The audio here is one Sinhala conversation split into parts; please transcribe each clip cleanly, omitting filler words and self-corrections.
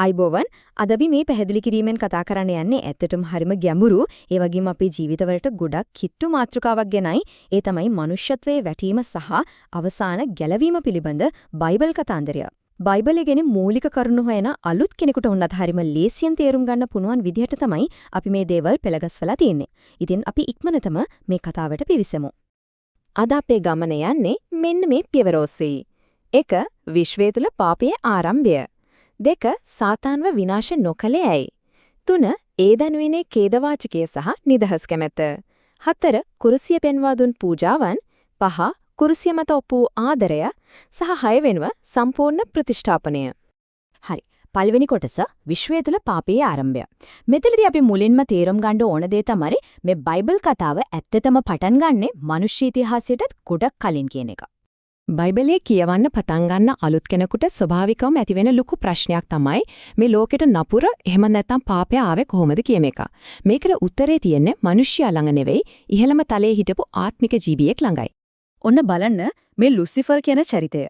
අයිබෝවන් අද අපි මේ පැහැදිලි කිරීමෙන් කතා කරන්න යන්නේ ඇත්තටම හරිම ගැඹුරු ඒ වගේම අපේ ජීවිතවලට ගොඩක් කිට්ටු මාතෘකාවක් ගැනයි ඒ තමයි මනුෂ්‍යත්වයේ වැටීම සහ අවසාන ගැලවීම පිළිබඳ බයිබල් කතාන්දරය. බයිබලයේ ගැන මූලික කරුණු හොයන අලුත් කෙනෙකුට වුණත් හරිම ලේසියෙන් තේරුම් ගන්න පුණුවන් විදිහට තමයි අපි මේ දේවල් පෙළගස්වලා තියෙන්නේ. ඉතින් අපි ඉක්මනටම මේ කතාවට පිවිසෙමු. අද අපේ ගමන යන්නේ මෙන්න මේ පියවර ඔස්සේ. 1. විශ්වය තුල පාපයේ ආරම්භය. 2. සාතාන්ව විනාශ නොකලේ ඇයි? 3. ඒදනුවිනේ ඛේදවාචකය සහ නිදහස් කැමැත්ත. 4. කුරුසිය පෙන්වා දුන් පූජාවන්. 5. කුරුසිය මත ඔප්පු ආදරය සහ 6 වෙනුව සම්පූර්ණ ප්‍රතිෂ්ඨාපනය. හරි. පළවෙනි කොටස විශ්වය තුල පාපයේ ආරම්භය. මෙතනදී අපි මුලින්ම තේරුම් ගන්න ඕන දේ තමයි මේ බයිබල් කතාව ඇත්තටම පටන් ගන්නෙ මනුෂ්‍ය ඉතිහාසයටත් ගොඩක් කලින් කියන එක. බයිබලයේ කියවන්න පටන් ගන්න අලුත් කෙනෙකුට ස්වභාවිකවම ඇතිවෙන ලොකු ප්‍රශ්නයක් තමයි මේ ලෝකෙට නපුර එහෙම නැත්නම් පාපය ආවේ කොහොමද කියන එක. මේකට උත්තරේ තියෙන්නේ මිනිස්සයා ළඟ නෙවෙයි ඉහළම තලයේ හිටපු ආත්මික ජීවියෙක් ළඟයි. ඔන්න බලන්න මේ ලුසිෆර් කියන චරිතය.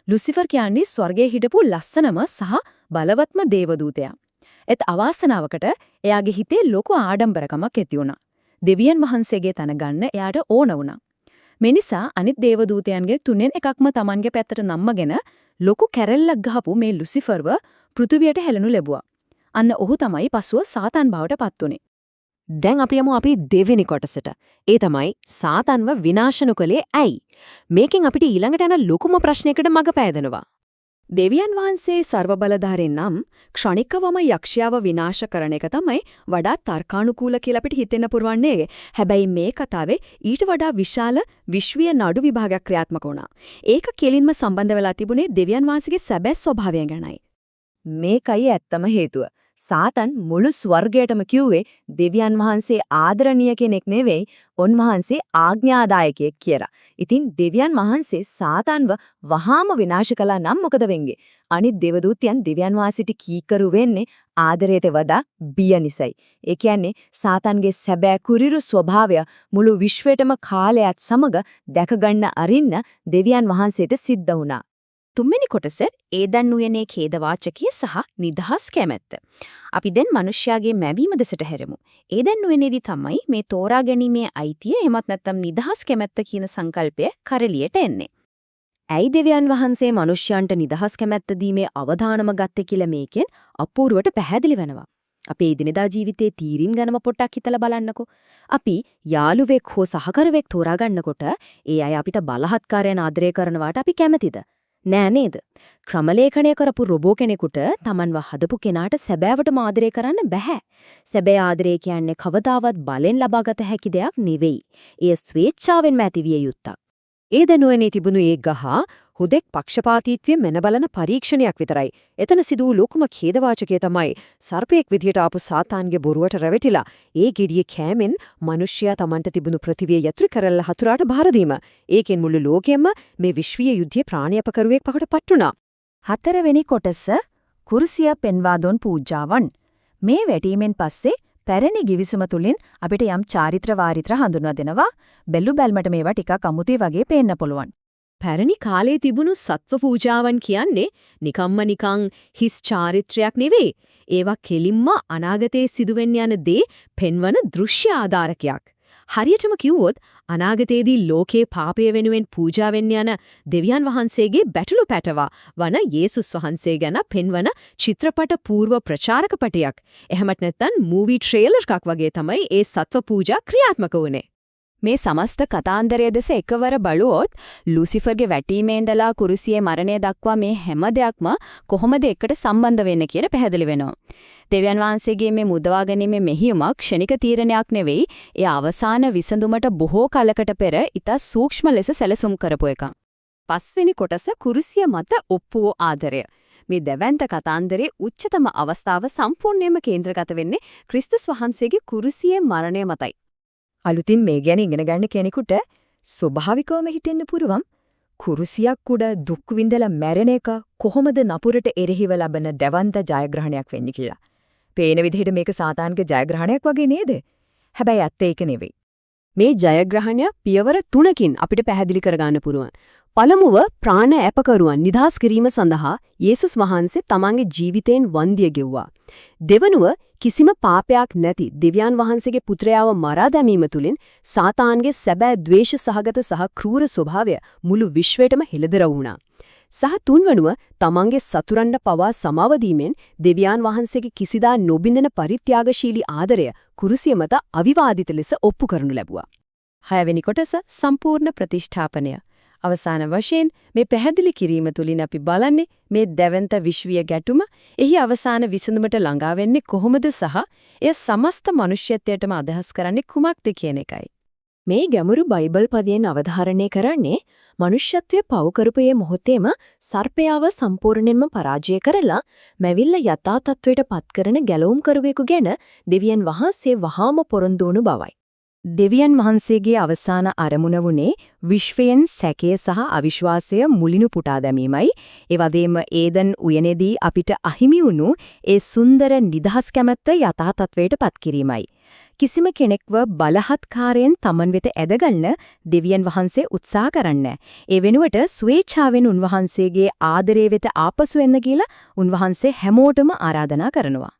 ලුසිෆර් කියන්නේ ස්වර්ගයේ හිටපු ලස්සනම සහ බලවත්ම දේවදූතයා. ඒත් අවාසනාවකට එයාගේ හිතේ ලොකු ආඩම්බරකමක් ඇති වුණා. දෙවියන් වහන්සේගේ තන ගන්න එයාට ඕන වුණා. මේ නිසා අනිත් දේවදූතයන්ගේ තුනෙන් එකක්ම Tamanගේ පැත්තට නම්මගෙන ලොකු කැරැල්ලක් ගහපු මේ ලුසිෆර්ව පෘථිවියට හෙළනු ලැබුවා. අන්න ඔහු තමයි පසුව සාතන් බවට පත් වුනේ. දැන් අපි යමු අපි දෙවෙනි කොටසට. ඒ තමයි සාතන්ව විනාශ නොකලේ ඇයි? මේකෙන් අපිට ඊළඟට යන ලොකුම ප්‍රශ්නයකට මඟ පෑදෙනවා. දෙවියන් වහන්සේ ਸਰව බලධාරීන් නම් ක්ෂණිකවම යක්ෂයාව විනාශ කරන එක තමයි වඩා තර්කානුකූල කියලා අපිට හිතෙන්න පුරවන්නේ. හැබැයි මේ කතාවේ ඊට වඩා විශාල විශ්වීය නඩු විභාගයක් ක්‍රියාත්මක වුණා. ඒක කෙලින්ම සම්බන්ධ වෙලා තිබුණේ දෙවියන් වහන්සේගේ සැබෑ ස්වභාවය ගැනයි. මේකයි ඇත්තම හේතුව. සාතන් මුළු ස්වර්ගයටම කිව්වේ දෙවියන් වහන්සේ ආදරණීය කෙනෙක් නෙවෙයි, උන්වහන්සේ ආඥාදායකයෙක් කියලා. ඉතින් දෙවියන් වහන්සේ සාතන්ව වහාම විනාශ කළා නම් මොකද වෙන්නේ? අනිත් දේවදූතයන් දෙවියන් වහන්සේට කීකරු වෙන්නේ ආදරයට වඩා බිය නිසයි. ඒ කියන්නේ සාතන්ගේ සැබෑ කුරිරු ස්වභාවය මුළු විශ්වයටම කාලයත් සමග දැක ගන්න අරින්න දෙවියන් වහන්සේට සිද්ධ වුණා. තුන්වෙනි කොටස ඒදන් උයනේ ඛේදවාචකය සහ නිදහස් කැමැත්ත. අපි දැන් මිනිස්යාගේ මැවීම දෙසට හැරෙමු. ඒදන් උයනේදී තමයි මේ තෝරා ගැනීමේ අයිතිය එමත් නැත්නම් නිදහස් කැමැත්ත කියන සංකල්පය කරලියට එන්නේ. ඇයි දෙවියන් වහන්සේ මිනිස්යන්ට නිදහස් කැමැත්ත දීමේ අවධානම ගත්තේ කියලා මේකෙන් අපූර්වට පැහැදිලි වෙනවා. අපේ දිනදා ජීවිතයේ තීරීම් ගැනම පොඩ්ඩක් හිතලා බලන්නකෝ. අපි යාළුවෙක් හෝ සහකරුවෙක් තෝරා ගන්නකොට ඒ අය අපිට බලහත්කාරයෙන් ආදරය කරනවාට අපි කැමතිද? නෑ නේද? ක්‍රමලේඛනය කරපු රොබෝ කෙනෙකුට Tamanව හදපු කෙනාට සැබෑවටම ආදරය කරන්න බෑ. සැබෑ ආදරය කියන්නේ කවදාවත් බලෙන් ලබාගත හැකි දෙයක් නෙවෙයි. එය ස්වේච්ඡාවෙන්ම ඇතිවිය යුත්තක්. ඒ දනුවනේ තිබුණු ඒ ගහ හුදෙක් පක්ෂපාතීත්වය මෙන බලන පරීක්ෂණයක් විතරයි. එතන සිදු වූ ලොකුම ඛේදවාචකය තමයි සර්පයෙක් විදියට ආපු සාතාන්ගේ බොරුවට රැවටිලා ඒ ගෙඩිය කෑමෙන් මිනිස්සයා Tamanට තිබුණු ප්‍රතිවිය යතුරු කරලා හතුරාට බාර දීම. ඒකෙන් මුළු ලෝකෙම මේ විශ්වීය යුද්ධයේ ප්‍රාණියපකරුවෙක් බවට පත් වුණා. හතරවෙනි කොටස කුරුසිය පෙන්වා දුන් පූජාවන්. මේ වැටීමෙන් පස්සේ පැරණි ගිවිසුම තුලින් අපිට යම් චාරිත්‍ර වාරිත්‍ර හඳුන්වා දෙනවා. බැලු බැල්මට මේවා ටිකක් අමුතුයි වගේ පේන්න පුළුවන්. පැරණි කාලේ තිබුණු සත්ව පූජාවන් කියන්නේ නිකන් හිස් චාරිත්‍රයක් නෙවෙයි. ඒවා කෙලින්ම අනාගතයේ සිදුවෙන්න යන දේ පෙන්වන දෘශ්‍ය ආධාරකයක්. හරියටම කිව්වොත් අනාගතයේදී ලෝකේ පාපය වෙනුවෙන් පූජා වෙන්න යන දෙවියන් වහන්සේගේ බැටළු පැටවා වන යේසුස් වහන්සේ ගැන පෙන්වන චිත්‍රපට පූර්ව ප්‍රචාරක පටයක්. එහෙමත් නැත්නම් මූවි ට්‍රේලර් එකක් වගේ තමයි ඒ සත්ව පූජා ක්‍රියාත්මක වුනේ. මේ සමස්ත කතාන්දරය දෙස එකවර බලුවොත් ලුසිෆර්ගේ වැටීමේ ඉඳලා කුරුසියේ මරණය දක්වා මේ හැම දෙයක්ම කොහොමද එකට සම්බන්ධ වෙන්නේ කියලා පැහැදිලි වෙනවා. දෙවියන් වහන්සේගේ මේ මුදවා ගැනීමේ මෙහියුමක් ක්ෂණික තීරණයක් නෙවෙයි. ඒ අවසාන විසඳුමට බොහෝ කලකට පෙර ඉතා සූක්ෂම ලෙස සැලසුම් කරපු එකක්. පස්වෙනි කොටස කුරුසිය මත ඔප්පුව ආදරය. මේ දෙවන්ත කතාන්දරයේ උච්චතම අවස්ථාව සම්පූර්ණයෙන්ම කේන්ද්‍රගත වෙන්නේ ක්‍රිස්තුස් වහන්සේගේ කුරුසියේ මරණය මතයි. අලුතින් මේ ගැන ඉගෙන ගන්න කෙනෙකුට ස්වභාවිකවම හිතෙන්න පුරුවම් කුරුසියක් උඩ දුක් විඳලා මැරෙන එක කොහොමද නපුරට එරෙහිව ලබන දෙවන්ත ජයග්‍රහණයක් වෙන්නේ කියලා. පේන විදිහට මේක සාතාන්ගේ ජයග්‍රහණයක් වගේ නේද? හැබැයි ඇත්ත ඒක නෙවෙයි. මේ ජයග්‍රහණය පියවර 3කින් අපිට පැහැදිලි කරගන්න පුළුවන්. පළමුව ප්‍රාණ ඇපකරුවන් නිදහස් කිරීම සඳහා යේසුස් වහන්සේ තමන්ගේ ජීවිතයෙන් වන්දිය ගෙව්වා. දෙවනුව කිසිම පාපයක් නැති දෙවියන් වහන්සේගේ පුත්‍රයාව මරා දැමීම තුළින් සාතාන්ගේ සැබෑ ද්වේෂ සහගත සහ ක්‍රූර ස්වභාවය මුළු විශ්වයටම හෙළදර වුණා. සහ තුන්වනුව තමන්ගේ සතුරන්ට පවා සමාව දීමෙන් දෙවියන් වහන්සේගේ කිසිදා නොබින්දන පරිත්‍යාගශීලී ආදරය කුරුසිය මත අවිවාදිත ලෙස ඔප්පු කරනු ලැබුවා. 6 වෙනි කොටස සම්පූර්ණ ප්‍රතිෂ්ඨාපනය. අවසාන වශයෙන් මේ පැහැදිලි කිරීම තුලින් අපි බලන්නේ මේ දැවැන්ත විශ්වීය ගැටුම එහි අවසාන විසඳුමට ළඟා වෙන්නේ කොහොමද සහ එය සමස්ත මනුෂ්‍යත්වයටම අදහස් කරන්නේ කුමක්ද කියන එකයි. මේ ගැඹුරු බයිබල් පදයෙන් අවධාරණය කරන්නේ මනුෂ්‍යත්වයේ පව කරපයේ මොහොතේම සර්පයාව සම්පූර්ණයෙන්ම පරාජය කරලා මැවිල්ල යථා තත්වයට පත් කරන ගැලවුම් කරුවෙකු ගැන දෙවියන් වහන්සේ වහාම පොරොන්දු වුණු බවයි. දෙවියන් වහන්සේගේ අවසාන අරමුණ වුණේ විශ්වයෙන් සැකය සහ අවිශ්වාසය මුලිනු පුටා දැමීමයි. ඒ වගේම ඒදන් උයනේදී අපිට අහිමි වුණු ඒ සුන්දර නිදහස් කැමැත්ත යථා තත්වයට පත් කිරීමයි. කිසිම කෙනෙක්ව බලහත්කාරයෙන් තමන් වෙත ඇදගන්න දෙවියන් වහන්සේ උත්සාහ කරන්නේ. ඒ වෙනුවට ස්වේච්ඡාවෙන් උන්වහන්සේගේ ආදරය වෙත ආපසු එන්න කියලා උන්වහන්සේ හැමෝටම ආරාධනා කරනවා.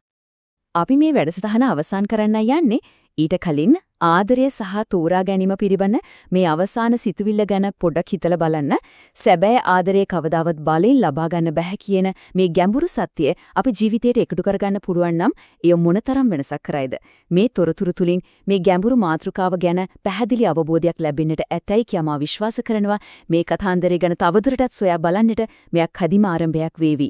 අපි මේ වැඩසටහන අවසන් කරන්න යන්නේ ඊට කලින් ආදරය සහ තෝරා ගැනීම පිළිබඳ මේ අවසාන සිතුවිල්ල ගැන පොඩක් හිතලා බලන්න. සැබෑ ආදරය කවදාවත් බලෙන් ලබා ගන්න බෑ කියන මේ ගැඹුරු සත්‍යය අපි ජීවිතයට එකතු කරගන්න පුළුවන් නම් එය මොනතරම් වෙනසක් කරයිද? මේ තොරතුරු තුලින් මේ ගැඹුරු මාතෘකාව ගැන පැහැදිලි අවබෝධයක් ලැබෙන්නට ඇතැයි කියමා විශ්වාස කරනවා. මේ කතාන්දරය ගැන තවදුරටත් සොයා බලන්නට මෙයක් කදිම ආරම්භයක් වේවි.